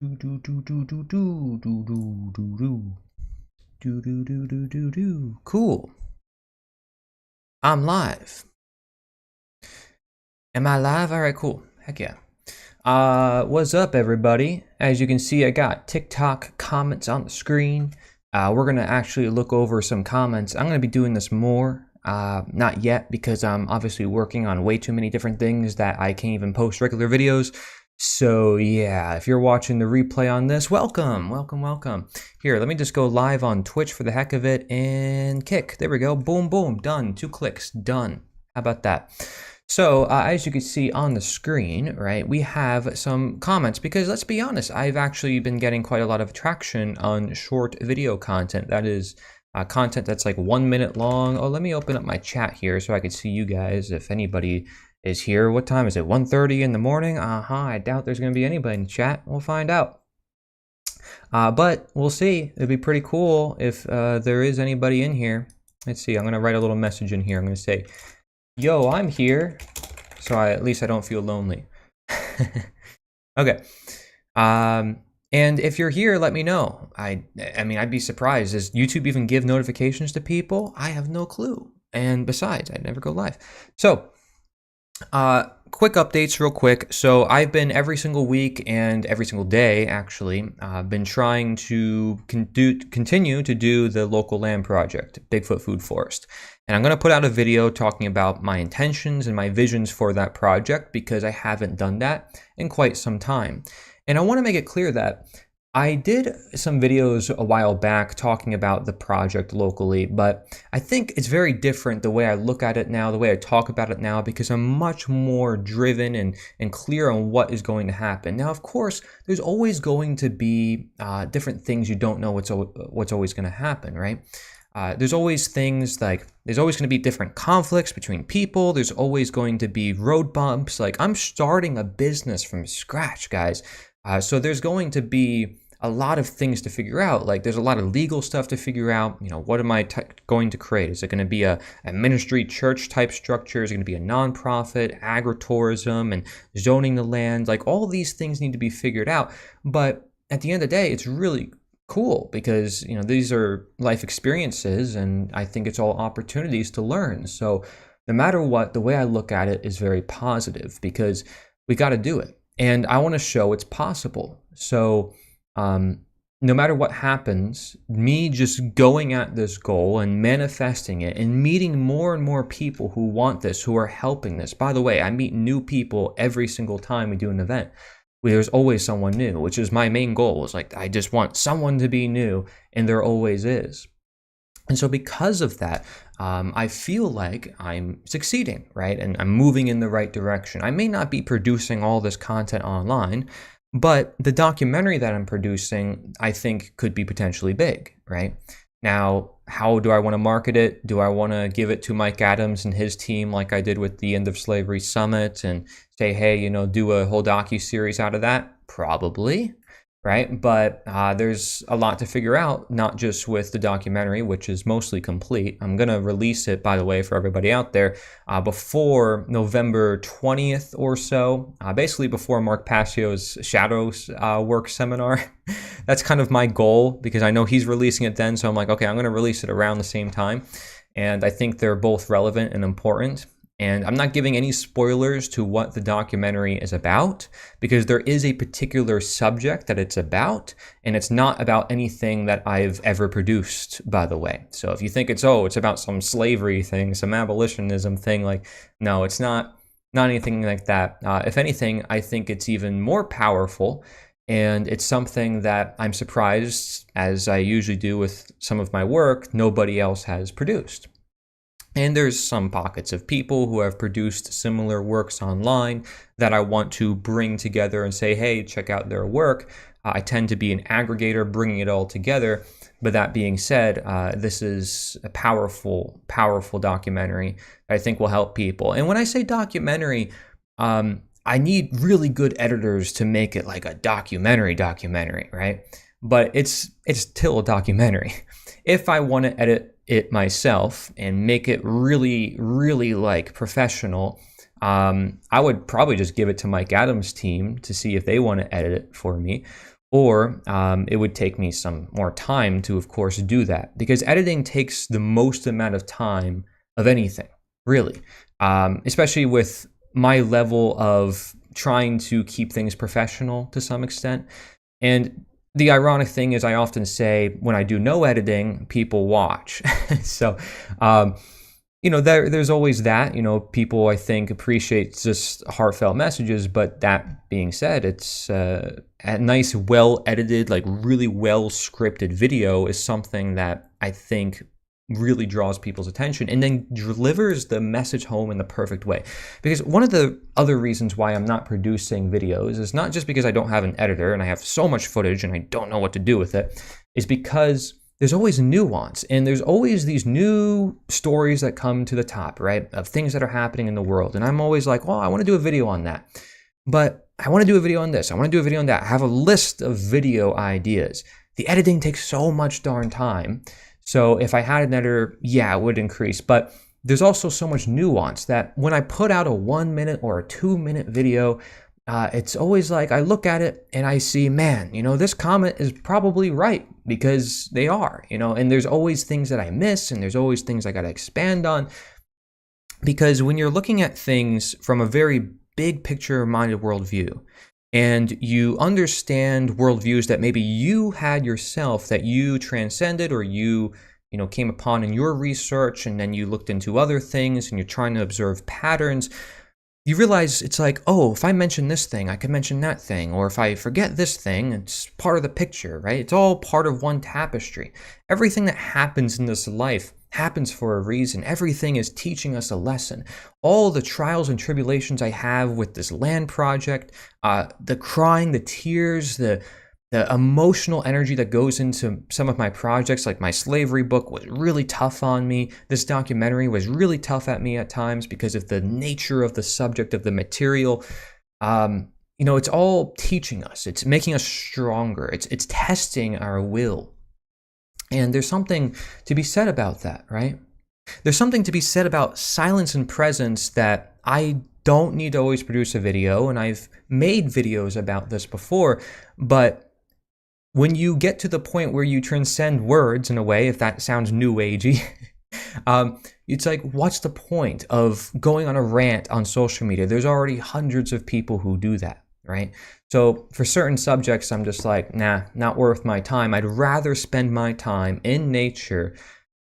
Do do do do do do do do do do do do do do do do. Cool. I'm live. Am I live? All right, cool. Heck yeah. What's up, everybody? As you can see, I got TikTok comments on the screen. We're gonna actually look over some comments. I'm gonna be doing this more. Not yet because I'm obviously working on way too many different things that I can't even post regular videos. So yeah, if you're watching the replay on this, welcome, welcome, welcome. Here, let me just go live on Twitch for the heck of it and kick. There we go. Boom, boom, done. 2 clicks, done. How about that? So as you can see on the screen, right, we have some comments because let's be honest, I've actually been getting quite a lot of traction on short video content. That is content that's like 1 minute long. Oh, let me open up my chat here so I can see you guys if anybody is here. What time is it? 1:30 in the morning? I doubt there's going to be anybody in the chat. We'll find out. But we'll see. It'd be pretty cool if there is anybody in here. Let's see. I'm going to write a little message in here. I'm going to say, yo, I'm here. So at least I don't feel lonely. Okay. And if you're here, let me know. I mean, I'd be surprised. Does YouTube even give notifications to people? I have no clue. And besides, I never go live. So, quick updates real quick. So I've been every single week and every single day actually been trying to continue to do the local land project, Bigfoot Food Forest. And I'm going to put out a video talking about my intentions and my visions for that project because I haven't done that in quite some time. And I want to make it clear that I did some videos a while back talking about the project locally, but I think it's very different the way I look at it now, the way I talk about it now, because I'm much more driven and clear on what is going to happen. Now, of course, there's always going to be different things you don't know what's always going to happen, right? There's always things like, there's always going to be different conflicts between people. There's always going to be road bumps. Like, I'm starting a business from scratch, guys. So there's going to be a lot of things to figure out. Like there's a lot of legal stuff to figure out. You know, what am I going to create? Is it going to be a ministry church type structure? Is it going to be a nonprofit, agritourism and zoning the land? Like all these things need to be figured out. But at the end of the day, it's really cool because, you know, these are life experiences and I think it's all opportunities to learn. So no matter what, the way I look at it is very positive because we got to do it. And I want to show it's possible. So no matter what happens, me just going at this goal and manifesting it and meeting more and more people who want this, who are helping this. By the way, I meet new people every single time we do an event. There's always someone new, which is my main goal. Is like, I just want someone to be new, and there always is. And so because of that, I feel like I'm succeeding, right? And I'm moving in the right direction. I may not be producing all this content online, but the documentary that I'm producing, I think could be potentially big, right? Now, how do I want to market it? Do I want to give it to Mike Adams and his team like I did with the End of Slavery Summit and say, hey, you know, do a whole docu-series out of that? Probably, right? But there's a lot to figure out, not just with the documentary, which is mostly complete. I'm going to release it, by the way, for everybody out there, before November 20th or so, basically before Mark Passio's Shadows Work seminar. That's kind of my goal because I know he's releasing it then. So I'm like, okay, I'm going to release it around the same time. And I think they're both relevant and important. And I'm not giving any spoilers to what the documentary is about because there is a particular subject that it's about, and it's not about anything that I've ever produced, by the way. So if you think it's about some slavery thing, some abolitionism thing, like, no, it's not anything like that. If anything, I think it's even more powerful, and it's something that I'm surprised, as I usually do with some of my work, nobody else has produced. And there's some pockets of people who have produced similar works online that I want to bring together and say, hey, check out their work. I tend to be an aggregator, bringing it all together. But that being said, this is a powerful, powerful documentary that I think will help people. And when I say documentary, I need really good editors to make it like a documentary, right? But it's still a documentary. If I want to edit it myself and make it really, really like professional, I would probably just give it to Mike Adams' team to see if they want to edit it for me. or it would take me some more time to, of course, do that, because editing takes the most amount of time of anything, really, especially with my level of trying to keep things professional to some extent. And the ironic thing is, I often say when I do no editing, people watch. So, there's always that. People, I think, appreciate just heartfelt messages. But that being said, it's a nice, well edited, like really well scripted video is something that I think really draws people's attention and then delivers the message home in the perfect way. Because one of the other reasons why I'm not producing videos is not just because I don't have an editor and I have so much footage and I don't know what to do with it, is because there's always nuance and there's always these new stories that come to the top, right, of things that are happening in the world. And I'm always like, well, I want to do a video on that, but I want to do a video on this, I want to do a video on that. I have a list of video ideas. The editing takes so much darn time. So if I had an editor, yeah, it would increase. But there's also so much nuance that when I put out a 1 minute or a 2 minute video, it's always like I look at it and I see, man, this comment is probably right, because they are, and there's always things that I miss and there's always things I got to expand on. Because when you're looking at things from a very big picture minded worldview, and you understand worldviews that maybe you had yourself, that you transcended or you came upon in your research, and then you looked into other things and you're trying to observe patterns, you realize it's like, oh, if I mention this thing, I could mention that thing. Or if I forget this thing, it's part of the picture, right? It's all part of one tapestry. Everything that happens in this life happens for a reason. Everything is teaching us a lesson. All the trials and tribulations I have with this land project, the crying, the tears, the emotional energy that goes into some of my projects, like my slavery book was really tough on me. This documentary was really tough at me at times because of the nature of the subject of the material. It's all teaching us. It's making us stronger. It's testing our will. And there's something to be said about that, right? There's something to be said about silence and presence, that I don't need to always produce a video, and I've made videos about this before, but when you get to the point where you transcend words in a way, if that sounds new agey, it's like, what's the point of going on a rant on social media? There's already hundreds of people who do that, right? So for certain subjects, I'm just like, nah, not worth my time. I'd rather spend my time in nature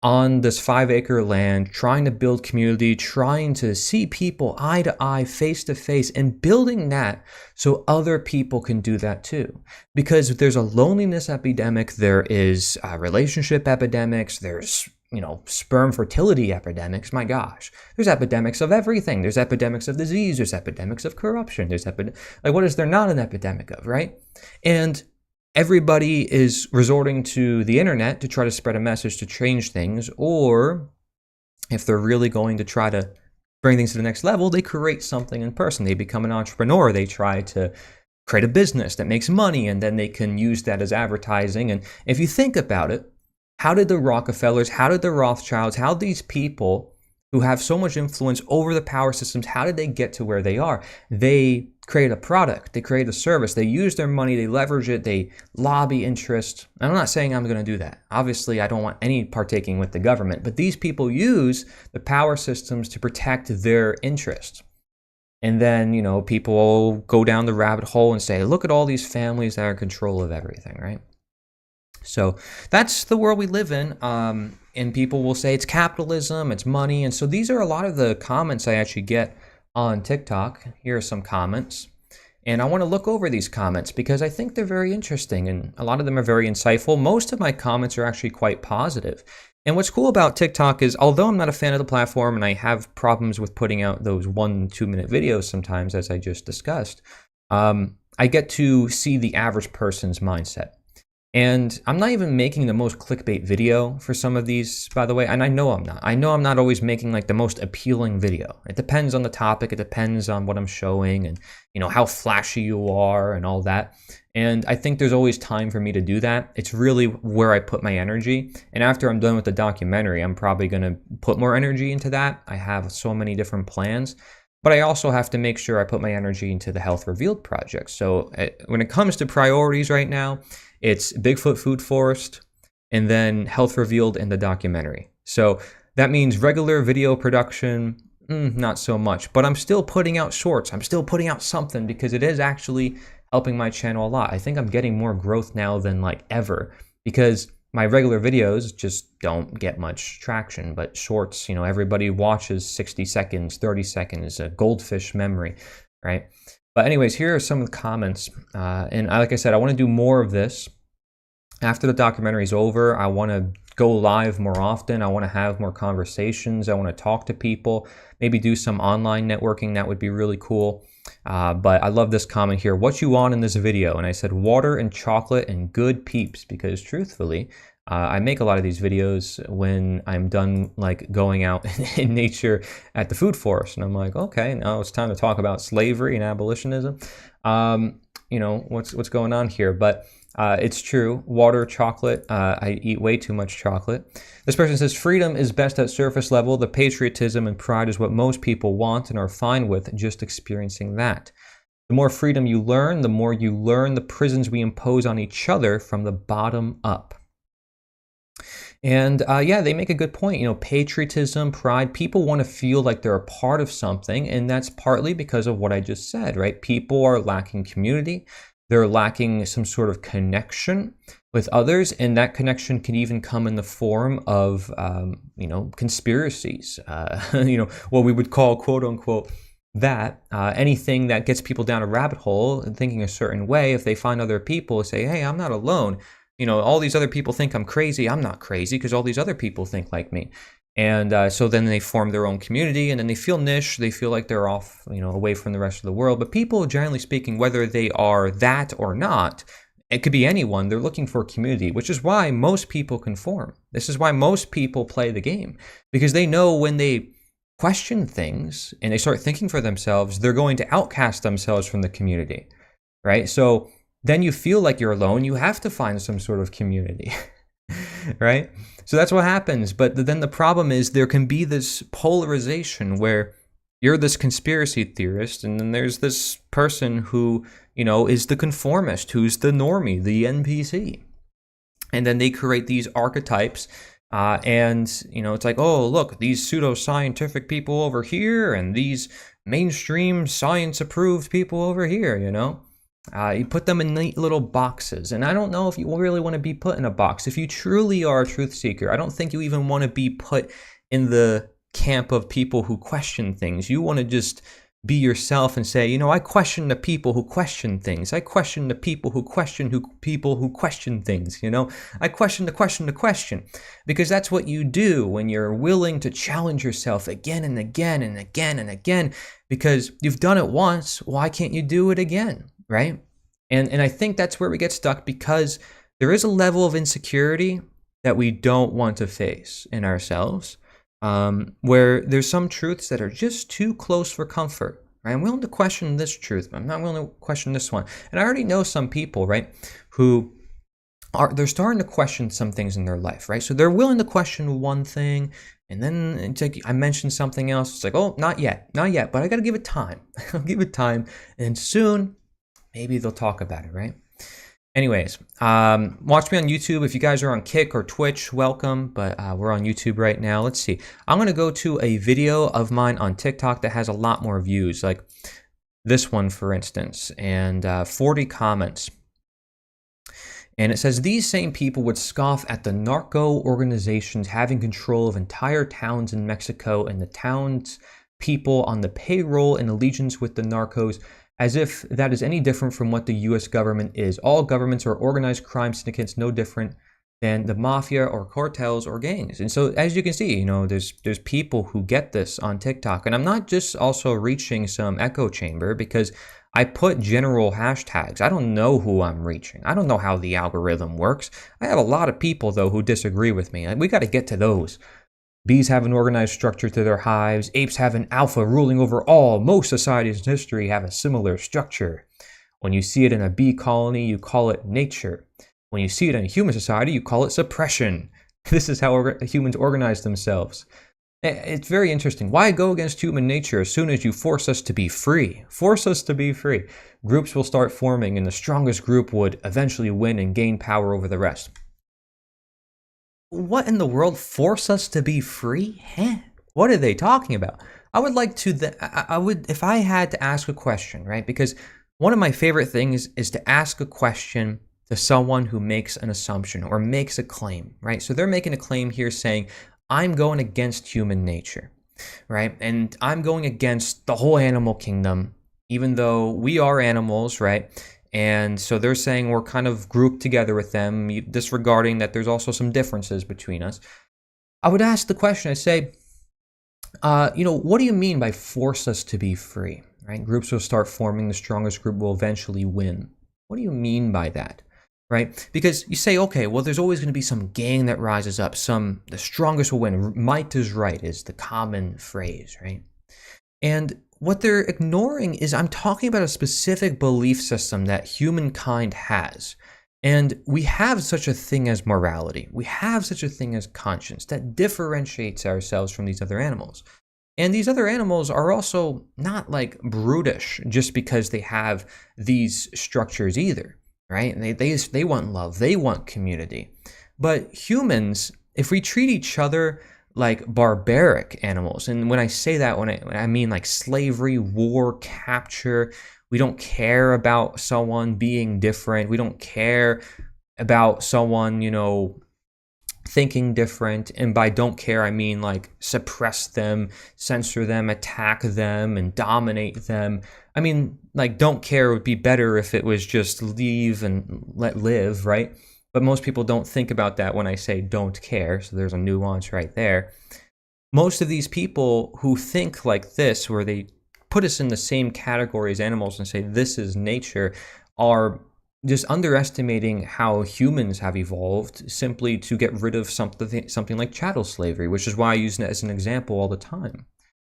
on this 5-acre land, trying to build community, trying to see people eye to eye, face to face, and building that so other people can do that too. Because there's a loneliness epidemic, there is relationship epidemics, there's sperm fertility epidemics. My gosh, there's epidemics of everything. There's epidemics of disease, there's epidemics of corruption, there's what is there not an epidemic of, right? And everybody is resorting to the internet to try to spread a message to change things, or if they're really going to try to bring things to the next level, they create something in person. They become an entrepreneur. They try to create a business that makes money, and then they can use that as advertising. And if you think about it, how did the Rockefellers, how did the Rothschilds, how these people who have so much influence over the power systems, how did they get to where they are? They create a product, they create a service, they use their money, they leverage it, they lobby interest. I'm not saying I'm going to do that. Obviously, I don't want any partaking with the government, but these people use the power systems to protect their interests. And then, people go down the rabbit hole and say, look at all these families that are in control of everything, right? So that's the world we live in. And people will say it's capitalism, it's money. And so these are a lot of the comments I actually get on TikTok. Here are some comments. And I want to look over these comments because I think they're very interesting. And a lot of them are very insightful. Most of my comments are actually quite positive. And what's cool about TikTok is, although I'm not a fan of the platform and I have problems with putting out those 1-2 minute videos sometimes, as I just discussed, I get to see the average person's mindset. And I'm not even making the most clickbait video for some of these, by the way, and I know I'm not. I know I'm not always making like the most appealing video. It depends on the topic, it depends on what I'm showing and how flashy you are and all that. And I think there's always time for me to do that. It's really where I put my energy. And after I'm done with the documentary, I'm probably going to put more energy into that. I have so many different plans. but I also have to make sure I put my energy into the Health Revealed project. So when it comes to priorities right now, it's Bigfoot Food Forest and then Health Revealed and the documentary. So that means regular video production, not so much, but I'm still putting out shorts. I'm still putting out something because it is actually helping my channel a lot. I think I'm getting more growth now than like ever because my regular videos just don't get much traction, but shorts, everybody watches 60 seconds, 30 seconds, a goldfish memory, right? But anyways, here are some of the comments. And like I said, I want to do more of this. After the documentary is over, I want to go live more often. I want to have more conversations. I want to talk to people, maybe do some online networking. That would be really cool. But I love this comment here. What you want in this video? And I said water and chocolate and good peeps, because truthfully, I make a lot of these videos when I'm done like going out in nature at the food forest. And I'm like, okay, now it's time to talk about slavery and abolitionism. What's going on here? But it's true. Water, chocolate. I eat way too much chocolate. This person says, freedom is best at surface level. The patriotism and pride is what most people want and are fine with just experiencing that. The more freedom you learn, the more you learn the prisons we impose on each other from the bottom up. And yeah, they make a good point. Patriotism, pride, people want to feel like they're a part of something. And that's partly because of what I just said, right? People are lacking community. They're lacking some sort of connection with others. And that connection can even come in the form of, conspiracies, what we would call, quote unquote, that anything that gets people down a rabbit hole and thinking a certain way, if they find other people say, hey, I'm not alone. All these other people think I'm crazy. I'm not crazy because all these other people think like me. And so then they form their own community and then they feel niche. They feel like they're off, away from the rest of the world. But people, generally speaking, whether they are that or not, it could be anyone, they're looking for community, which is why most people conform. This is why most people play the game, because they know when they question things and they start thinking for themselves, they're going to outcast themselves from the community, right? So then you feel like you're alone. You have to find some sort of community, right? So that's what happens. But then the problem is there can be this polarization where you're this conspiracy theorist, and then there's this person who, is the conformist, who's the normie, the NPC. And then they create these archetypes. And it's like, oh, look, these pseudoscientific people over here and these mainstream science-approved people over here, You put them in neat little boxes, and I don't know if you really want to be put in a box. If you truly are a truth seeker, I don't think you even want to be put in the camp of people who question things. You want to just be yourself and say, I question the people who question things. I question the people who question things, I question the question, because that's what you do when you're willing to challenge yourself again and again and again and again, because you've done it once. Why can't you do it again? Right? And I think that's where we get stuck, because there is a level of insecurity that we don't want to face in ourselves, where there's some truths that are just too close for comfort. Right? I'm willing to question this truth, but I'm not willing to question this one. And I already know some people, right, who they're starting to question some things in their life, right? So they're willing to question one thing, and then it's like I mentioned something else. It's like, oh, not yet, but I got to give it time. I'll give it time, and soon maybe they'll talk about it, right? Anyways, watch me on YouTube. If you guys are on Kick or Twitch, welcome. But we're on YouTube right now. Let's see. I'm going to go to a video of mine on TikTok that has a lot more views, like this one, for instance, and 40 comments. And it says, these same people would scoff at the narco organizations having control of entire towns in Mexico and the town's people on the payroll in allegiance with the narcos, as if that is any different from what the U.S. government is. All governments are organized crime syndicates, no different than the mafia or cartels or gangs. And so, as you can see, there's people who get this on TikTok. And I'm not just also reaching some echo chamber, because I put general hashtags. I don't know who I'm reaching. I don't know how the algorithm works. I have a lot of people, though, who disagree with me. We got to get to those. Bees have an organized structure to their hives. Apes have an alpha ruling over all. Most societies in history have a similar structure. When you see it in a bee colony, you call it nature. When you see it in a human society, you call it suppression. This is how humans organize themselves. It's very interesting. Why go against human nature as soon as you force us to be free? Force us to be free. Groups will start forming, and the strongest group would eventually win and gain power over the rest. What in the world? Force us to be free? Huh? What are they talking about? I would like to, I would, if I had to ask a question, right? Because one of my favorite things is to ask a question to someone who makes an assumption or makes a claim, right? So they're making a claim here saying, I'm going against human nature, right? And I'm going against the whole animal kingdom, even though we are animals, right? And so they're saying we're kind of grouped together with them, disregarding that there's also some differences between us. I would ask the question, I'd say, what do you mean by force us to be free, right? Groups will start forming, the strongest group will eventually win. What do you mean by that, right? Because you say, okay, well, there's always going to be some gang that rises up, the strongest will win. Might is right is the common phrase, right? And what they're ignoring is I'm talking about a specific belief system that humankind has. And we have such a thing as morality. We have such a thing as conscience that differentiates ourselves from these other animals. And these other animals are also not like brutish just because they have these structures either, right? They want love, they want community. But humans, if we treat each other like barbaric animals, and when I say that, when I mean like slavery, war, capture, we don't care about someone being different. We don't care about someone, thinking different. And by don't care, I mean like suppress them, censor them, attack them, and dominate them. I mean, like don't care would be better if it was just leave and let live, right? But most people don't think about that when I say don't care. So there's a nuance right there. Most of these people who think like this, where they put us in the same category as animals and say this is nature, are just underestimating how humans have evolved simply to get rid of something like chattel slavery, which is why I use it as an example all the time.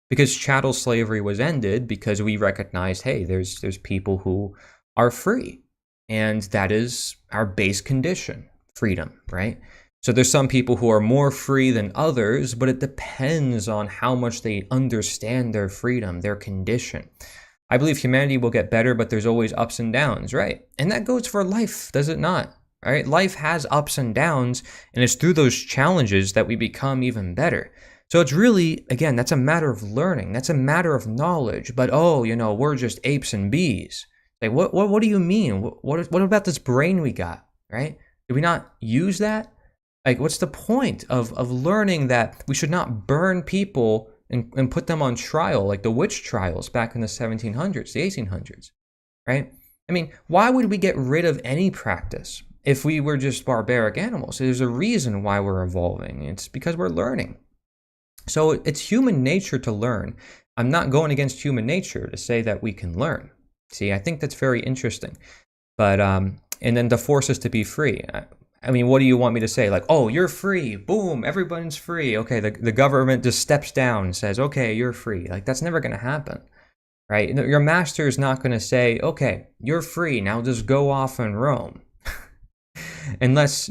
Because chattel slavery was ended because we recognized, hey, there's people who are free. And that is our base condition, freedom, right? So there's some people who are more free than others, but it depends on how much they understand their freedom, their condition. I believe humanity will get better, but there's always ups and downs, right? And that goes for life, does it not? Right? Life has ups and downs, and it's through those challenges that we become even better. So it's really, again, that's a matter of learning. That's a matter of knowledge. But, we're just apes and bees. Like, what do you mean? What about this brain we got, right? Did we not use that? Like, what's the point of learning that we should not burn people and put them on trial, like the witch trials back in the 1700s, the 1800s, right? I mean, why would we get rid of any practice if we were just barbaric animals? There's a reason why we're evolving. It's because we're learning. So it's human nature to learn. I'm not going against human nature to say that we can learn. See, I think that's very interesting. But, and then to force us to be free. I mean, what do you want me to say? Like, oh, you're free. Boom, everyone's free. Okay, the government just steps down and says, okay, you're free. Like, that's never going to happen, right? Your master is not going to say, okay, you're free. Now just go off and roam. unless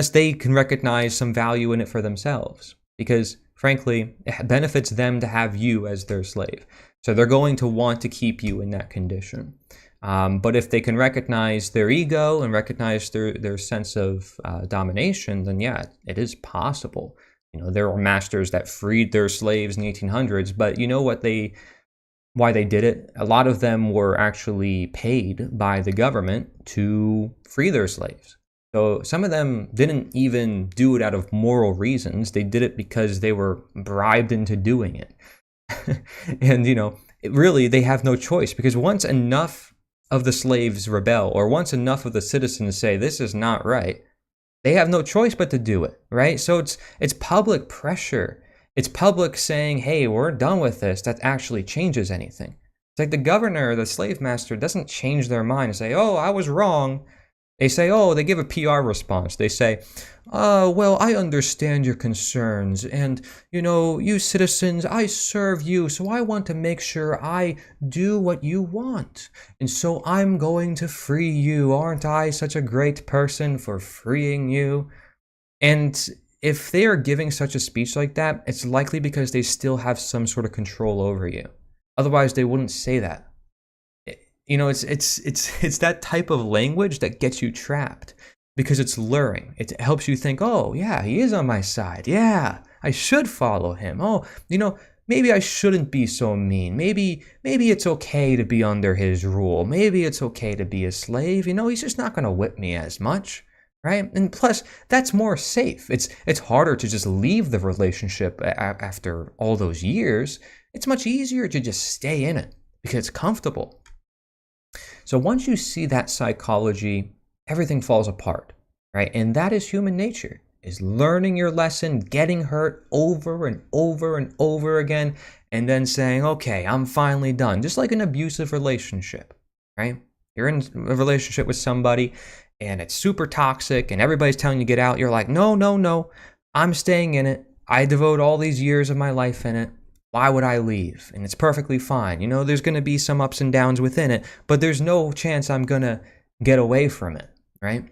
they can recognize some value in it for themselves. Because, frankly, it benefits them to have you as their slave. So they're going to want to keep you in that condition. But if they can recognize their ego and recognize their sense of domination, then yeah, it is possible. There were masters that freed their slaves in the 1800s, but you know why they did it? A lot of them were actually paid by the government to free their slaves. So some of them didn't even do it out of moral reasons. They did it because they were bribed into doing it. And, really, they have no choice, because once enough of the slaves rebel, or once enough of the citizens say this is not right, they have no choice but to do it, right? So it's public pressure. It's public saying, hey, we're done with this, that actually changes anything. It's like the governor or the slave master doesn't change their mind and say, oh, I was wrong. They say, they give a PR response. They say, well, I understand your concerns. And, you citizens, I serve you. So I want to make sure I do what you want. And so I'm going to free you. Aren't I such a great person for freeing you? And if they are giving such a speech like that, it's likely because they still have some sort of control over you. Otherwise, they wouldn't say that. It's that type of language that gets you trapped because it's luring. It helps you think, oh, yeah, he is on my side. Yeah, I should follow him. Oh, maybe I shouldn't be so mean. Maybe it's okay to be under his rule. Maybe it's okay to be a slave. He's just not going to whip me as much, right? And plus, that's more safe. It's harder to just leave the relationship after all those years. It's much easier to just stay in it because it's comfortable. So once you see that psychology, everything falls apart, right? And that is human nature, is learning your lesson, getting hurt over and over and over again, and then saying, okay, I'm finally done. Just like an abusive relationship, right? You're in a relationship with somebody and it's super toxic and everybody's telling you to get out. You're like, no, I'm staying in it. I devote all these years of my life in it. Why would I leave? And it's perfectly fine. There's going to be some ups and downs within it, but there's no chance I'm going to get away from it, right?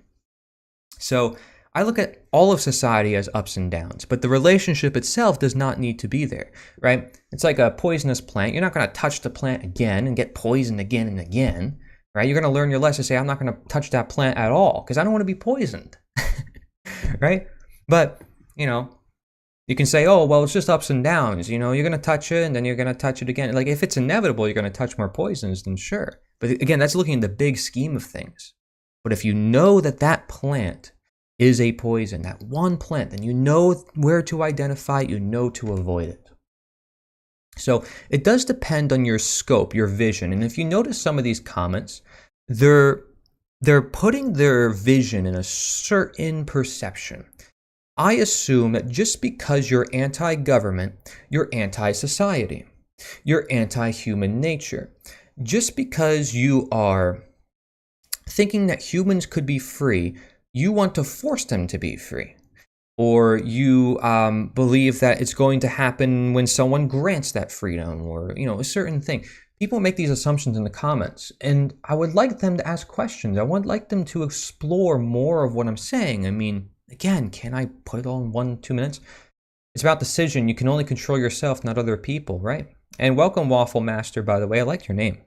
So I look at all of society as ups and downs, but the relationship itself does not need to be there, right? It's like a poisonous plant. You're not going to touch the plant again and get poisoned again and again, right? You're going to learn your lesson, say, I'm not going to touch that plant at all because I don't want to be poisoned, right? But, you can say, oh, well, it's just ups and downs. You're going to touch it and then you're going to touch it again. Like if it's inevitable, you're going to touch more poisons, then sure. But again, that's looking at the big scheme of things. But if you know that plant is a poison, that one plant, then you know where to identify it, you know to avoid it. So it does depend on your scope, your vision. And if you notice some of these comments, they're putting their vision in a certain perception. I assume that just because you're anti-government, you're anti-society. You're anti-human nature. Just because you are thinking that humans could be free, you want to force them to be free. Or you believe that it's going to happen when someone grants that freedom or, a certain thing. People make these assumptions in the comments, and I would like them to ask questions. I would like them to explore more of what I'm saying. I mean, again, can I put it all in 1-2 minutes? It's about decision. You can only control yourself, not other people, right? And welcome, Waffle Master, by the way. I like your name.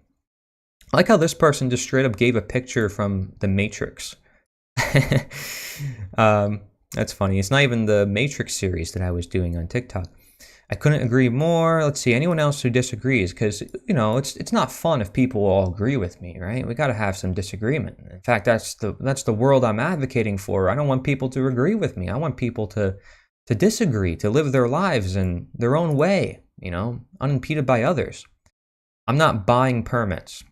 I like how this person just straight up gave a picture from The Matrix. That's funny. It's not even the Matrix series that I was doing on TikTok. I couldn't agree more. Let's see, anyone else who disagrees? Because, it's not fun if people all agree with me, right? We got to have some disagreement. In fact, that's the world I'm advocating for. I don't want people to agree with me. I want people to disagree, to live their lives in their own way, unimpeded by others. I'm not buying permits.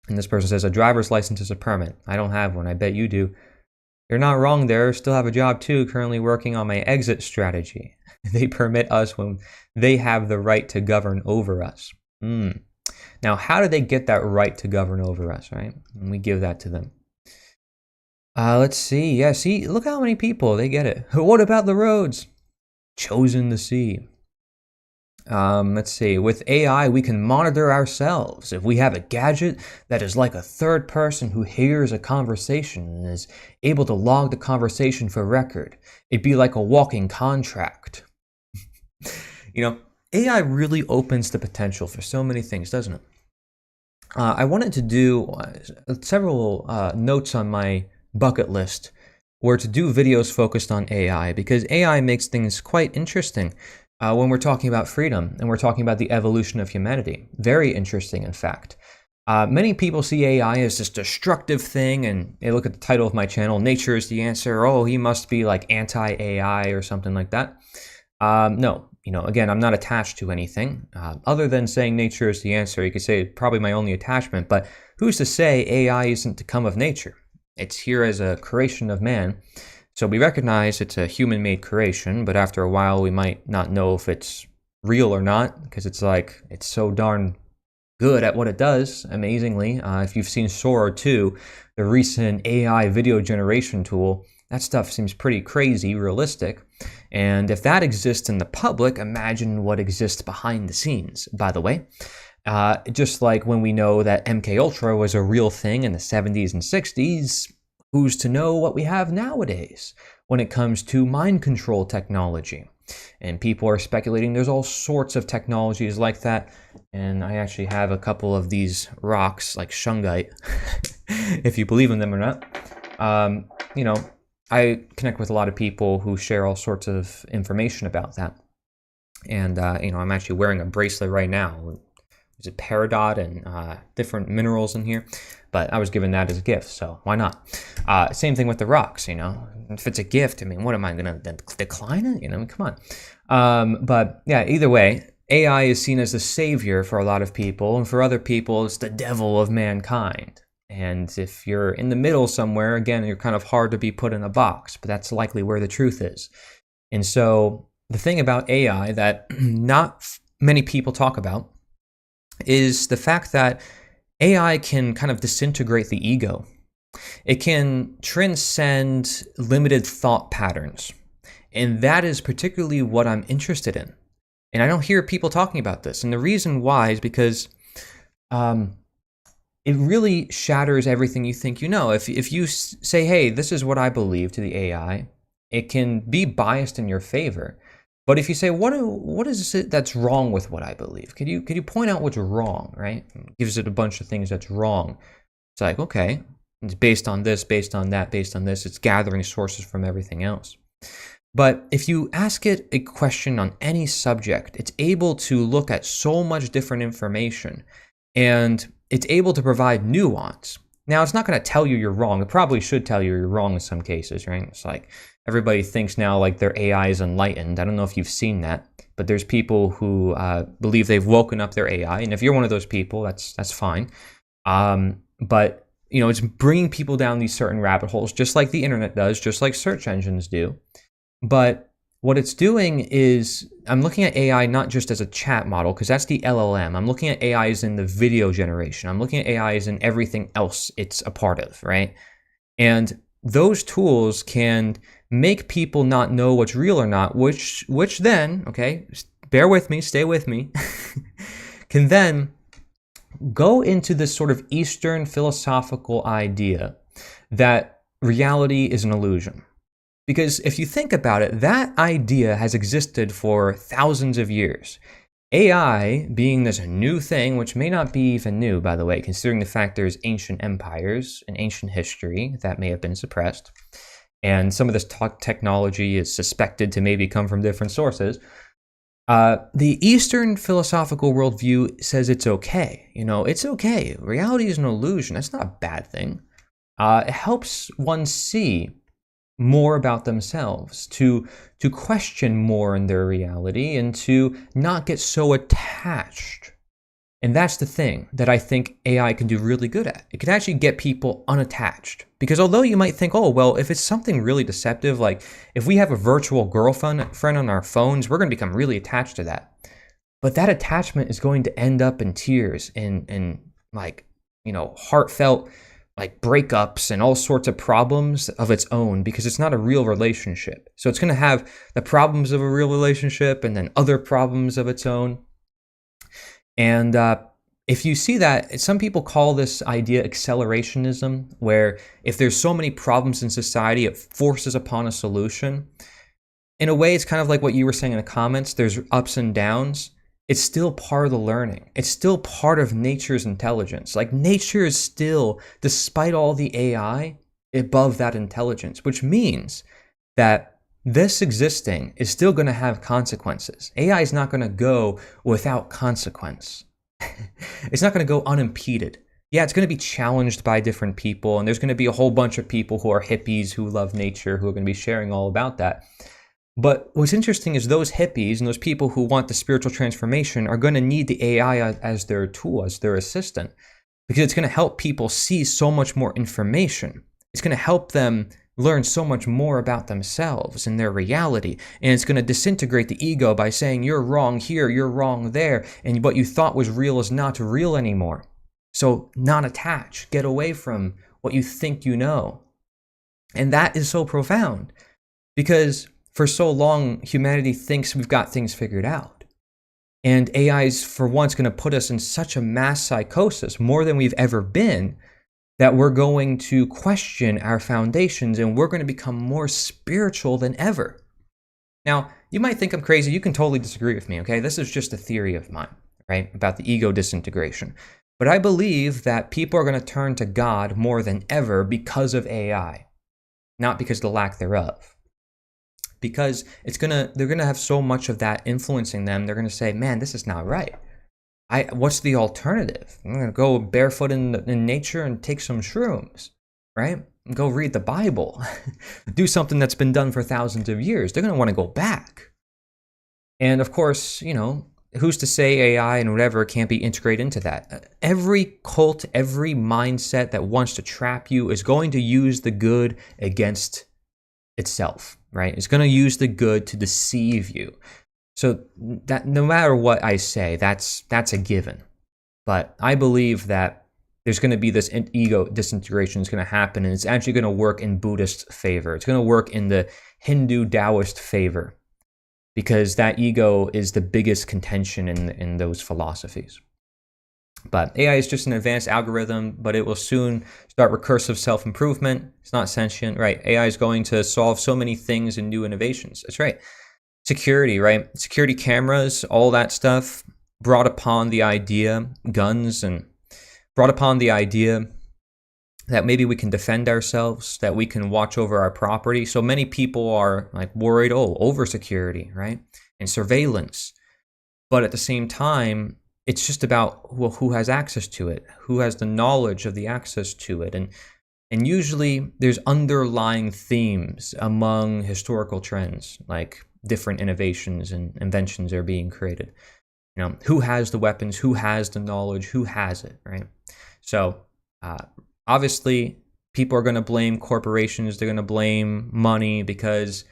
And this person says, a driver's license is a permit. I don't have one. I bet you do. You're not wrong there. Still have a job too. Currently working on my exit strategy. They permit us when they have the right to govern over us. Now, how do they get that right to govern over us, right? And we give that to them. Let's see. Yeah, see, look how many people, they get it. What about the roads? Chosen to see. Let's see. With AI, we can monitor ourselves. If we have a gadget that is like a third person who hears a conversation and is able to log the conversation for record, it'd be like a walking contract. AI really opens the potential for so many things, doesn't it? I wanted to do several notes on my bucket list were to do videos focused on AI because AI makes things quite interesting. When we're talking about freedom and we're talking about the evolution of humanity. Very interesting, in fact. Many people see AI as this destructive thing, and they look at the title of my channel, Nature is the Answer. Oh, he must be like anti-AI or something like that. No, again, I'm not attached to anything. Other than saying nature is the answer, you could say probably my only attachment, but who's to say AI isn't to come of nature? It's here as a creation of man. So we recognize it's a human-made creation, but after a while we might not know if it's real or not, because it's so darn good at what it does, amazingly. If you've seen Sora 2, the recent AI video generation tool, that stuff seems pretty crazy, realistic. And if that exists in the public, imagine what exists behind the scenes, by the way. Just like when we know that MKUltra was a real thing in the 70s and 60s, Who's to know what we have nowadays when it comes to mind control technology? And people are speculating there's all sorts of technologies like that. And I actually have a couple of these rocks, like shungite, if you believe in them or not. I connect with a lot of people who share all sorts of information about that. And, I'm actually wearing a bracelet right now. There's a peridot and different minerals in here. But I was given that as a gift, so why not? Same thing with the rocks, If it's a gift, what am I going to decline it? Come on. But yeah, either way, AI is seen as the savior for a lot of people, and for other people, it's the devil of mankind. And if you're in the middle somewhere, again, you're kind of hard to be put in a box, but that's likely where the truth is. And so the thing about AI that not many people talk about is the fact that AI can kind of disintegrate the ego. It can transcend limited thought patterns. And that is particularly what I'm interested in. And I don't hear people talking about this. And the reason why is because it really shatters everything you think you know. If you say, hey, this is what I believe to the AI, it can be biased in your favor. But if you say, what is it that's wrong with what I believe? Could you point out what's wrong, right? It gives it a bunch of things that's wrong. It's like, okay, it's based on this, based on that, based on this. It's gathering sources from everything else. But if you ask it a question on any subject, it's able to look at so much different information, and it's able to provide nuance. Now, it's not going to tell you you're wrong. It probably should tell you you're wrong in some cases, right? It's like everybody thinks now like their AI is enlightened. I don't know if you've seen that, but there's people who believe they've woken up their AI. And if you're one of those people, that's fine. But, it's bringing people down these certain rabbit holes, just like the internet does, just like search engines do. But what it's doing is, I'm looking at AI not just as a chat model, because that's the LLM. I'm looking at AI as in the video generation. I'm looking at AI as in everything else it's a part of, right? And those tools can make people not know what's real or not, which then, okay, bear with me, stay with me, can then go into this sort of Eastern philosophical idea that reality is an illusion. Because if you think about it, that idea has existed for thousands of years. AI being this new thing, which may not be even new, by the way, considering the fact there's ancient empires and ancient history that may have been suppressed, and some of this technology is suspected to maybe come from different sources. The Eastern philosophical worldview says it's okay. It's okay. Reality is an illusion. That's not a bad thing. It helps one see more about themselves, to question more in their reality, and to not get so attached. And that's the thing that I think AI can do really good at. It can actually get people unattached. Because although you might think, oh, well, if it's something really deceptive, like if we have a virtual girlfriend on our phones, we're going to become really attached to that. But that attachment is going to end up in tears and heartfelt breakups and all sorts of problems of its own, because it's not a real relationship. So it's going to have the problems of a real relationship and then other problems of its own. And if you see that, some people call this idea accelerationism, where if there's so many problems in society, it forces upon a solution. In a way, it's kind of like what you were saying in the comments. There's ups and downs. It's still part of the learning. It's still part of nature's intelligence. Like nature is still, despite all the AI, above that intelligence, which means that this existing is still going to have consequences. AI is not going to go without consequence. It's not going to go unimpeded. Yeah, it's going to be challenged by different people, and there's going to be a whole bunch of people who are hippies who love nature who are going to be sharing all about that. But what's interesting is those hippies and those people who want the spiritual transformation are going to need the AI as their tool, as their assistant, because it's going to help people see so much more information. It's going to help them learn so much more about themselves and their reality. And it's going to disintegrate the ego by saying you're wrong here, you're wrong there, and what you thought was real is not real anymore. So not attach, get away from what you think you know. And that is so profound, because for so long, humanity thinks we've got things figured out. And AI is, for once, going to put us in such a mass psychosis, more than we've ever been, that we're going to question our foundations and we're going to become more spiritual than ever. Now, you might think I'm crazy. You can totally disagree with me, okay? This is just a theory of mine, right? About the ego disintegration. But I believe that people are going to turn to God more than ever because of AI, not because of the lack thereof. Because they're gonna have so much of that influencing them. They're gonna say, "Man, this is not right. What's the alternative? I'm gonna go barefoot in nature and take some shrooms, right? Go read the Bible, do something that's been done for thousands of years." They're gonna want to go back. And of course, who's to say AI and whatever can't be integrated into that? Every cult, every mindset that wants to trap you is going to use the good against itself, right? It's going to use the good to deceive you. So that no matter what I say, that's a given. But I believe that there's going to be this ego disintegration is going to happen, and it's actually going to work in Buddhist favor. It's going to work in the Hindu Taoist favor, because that ego is the biggest contention in those philosophies. But AI is just an advanced algorithm, but it will soon start recursive self-improvement. It's not sentient, right? AI is going to solve so many things and new innovations. That's right. Security, right? Security cameras, all that stuff brought upon the idea, guns, and brought upon the idea that maybe we can defend ourselves, that we can watch over our property. So many people are like worried, over security, right? And surveillance. But at the same time, it's just about, well, who has access to it? Who has the knowledge of the access to it? And usually there's underlying themes among historical trends, like different innovations and inventions are being created. Who has the weapons? Who has the knowledge? Who has it, right? So obviously people are going to blame corporations. They're going to blame money because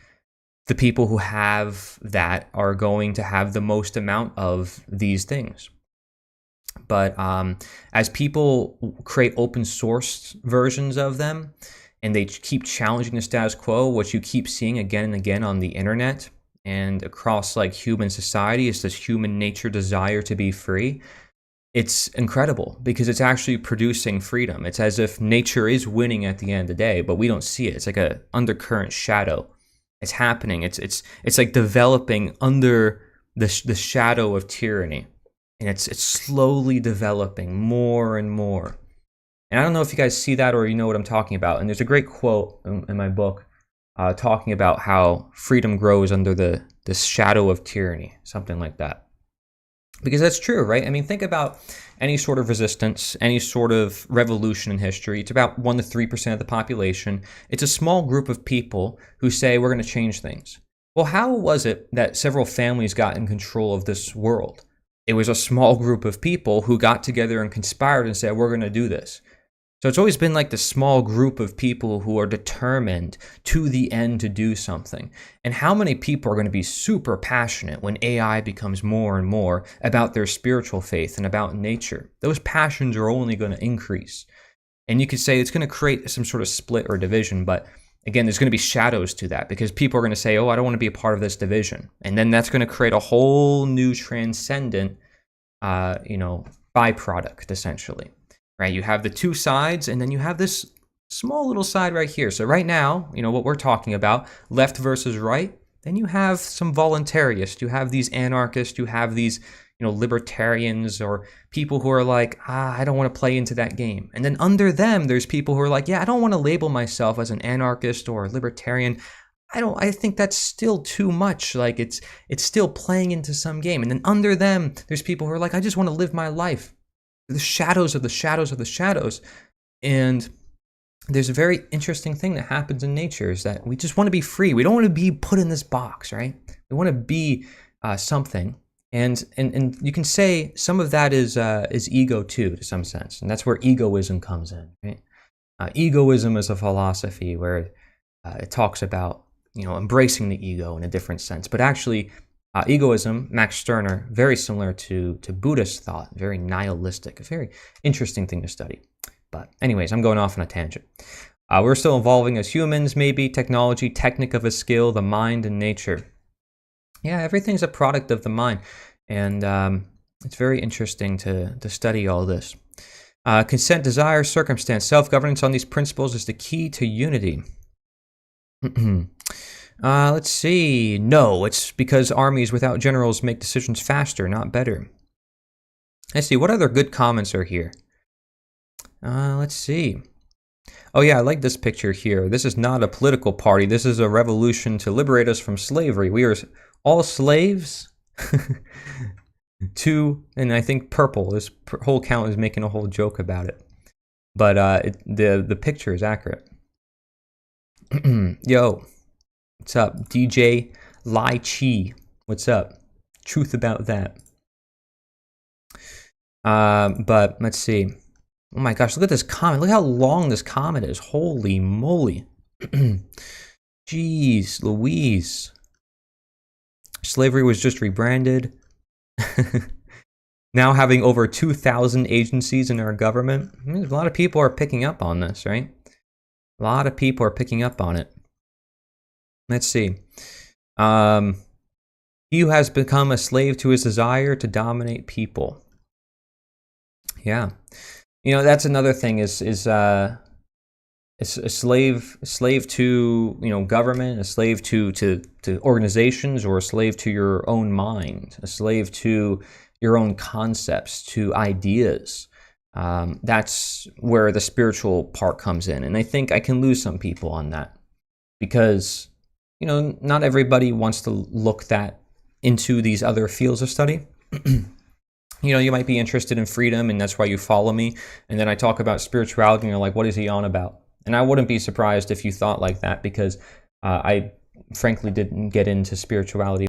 the people who have that are going to have the most amount of these things. But as people create open source versions of them and they keep challenging the status quo, what you keep seeing again and again on the internet and across like human society is this human nature desire to be free. It's incredible because it's actually producing freedom. It's as if nature is winning at the end of the day, but we don't see it. It's like a undercurrent shadow. It's happening. It's like developing under the shadow of tyranny. And it's slowly developing more and more. And I don't know if you guys see that or you know what I'm talking about. And there's a great quote in my book talking about how freedom grows under the shadow of tyranny, something like that. Because that's true, right? I mean, think about any sort of resistance, any sort of revolution in history. It's about 1 to 3% of the population. It's a small group of people who say, we're going to change things. Well, how was it that several families got in control of this world? It was a small group of people who got together and conspired and said, we're going to do this. So it's always been like the small group of people who are determined to the end to do something. And how many people are going to be super passionate when AI becomes more and more about their spiritual faith and about nature? Those passions are only going to increase. And you could say it's going to create some sort of split or division, but again, there's going to be shadows to that because people are going to say, I don't want to be a part of this division. And then that's going to create a whole new transcendent, byproduct, essentially, right? You have the two sides and then you have this small little side right here. So right now, what we're talking about, left versus right, then you have some voluntarists, you have these anarchists, you have these libertarians or people who are like, I don't want to play into that game. And then under them, there's people who are like, I don't want to label myself as an anarchist or a libertarian. I think that's still too much. Like it's still playing into some game. And then under them, there's people who are like, I just want to live my life. The shadows of the shadows of the shadows. And there's a very interesting thing that happens in nature is that we just want to be free. We don't want to be put in this box, right? We want to be something. And you can say some of that is ego too, to some sense, and that's where egoism comes in. Right? Egoism is a philosophy where it talks about embracing the ego in a different sense, but actually, egoism, Max Stirner, very similar to Buddhist thought, very nihilistic, a very interesting thing to study. But anyways, I'm going off on a tangent. We're still evolving as humans, maybe technology, technique of a skill, the mind, and nature. Yeah, everything's a product of the mind. And it's very interesting to study all this. Consent, desire, circumstance, self-governance on these principles is the key to unity. Let's see. No, it's because armies without generals make decisions faster, not better. Let's see, what other good comments are here? Let's see. Oh yeah, I like this picture here. This is not a political party. This is a revolution to liberate us from slavery. We are all slaves. And I think purple. This whole account is making a whole joke about it. But the picture is accurate. Yo, what's up? DJ Lai Chi, what's up? Truth about that. But let's see. Oh my gosh, look at this comment. Look how long this comment is. Holy moly. Jeez Louise. Slavery was just rebranded. Now having over 2,000 agencies in our government. I mean, a lot of people are picking up on this, right? A lot of people are picking up on it. Let's see. He who has become a slave to his desire to dominate people. Yeah. You know, that's another thing is a slave to, you know, government, a slave to organizations, or a slave to your own mind, a slave to your own concepts, to ideas. That's where the spiritual part comes in. And I think I can lose some people on that because, you know, not everybody wants to look that into these other fields of study. You know, you might be interested in freedom, and that's why you follow me. And then I talk about spirituality, and you're like, what is he on about? And I wouldn't be surprised if you thought like that, because I frankly didn't get into spirituality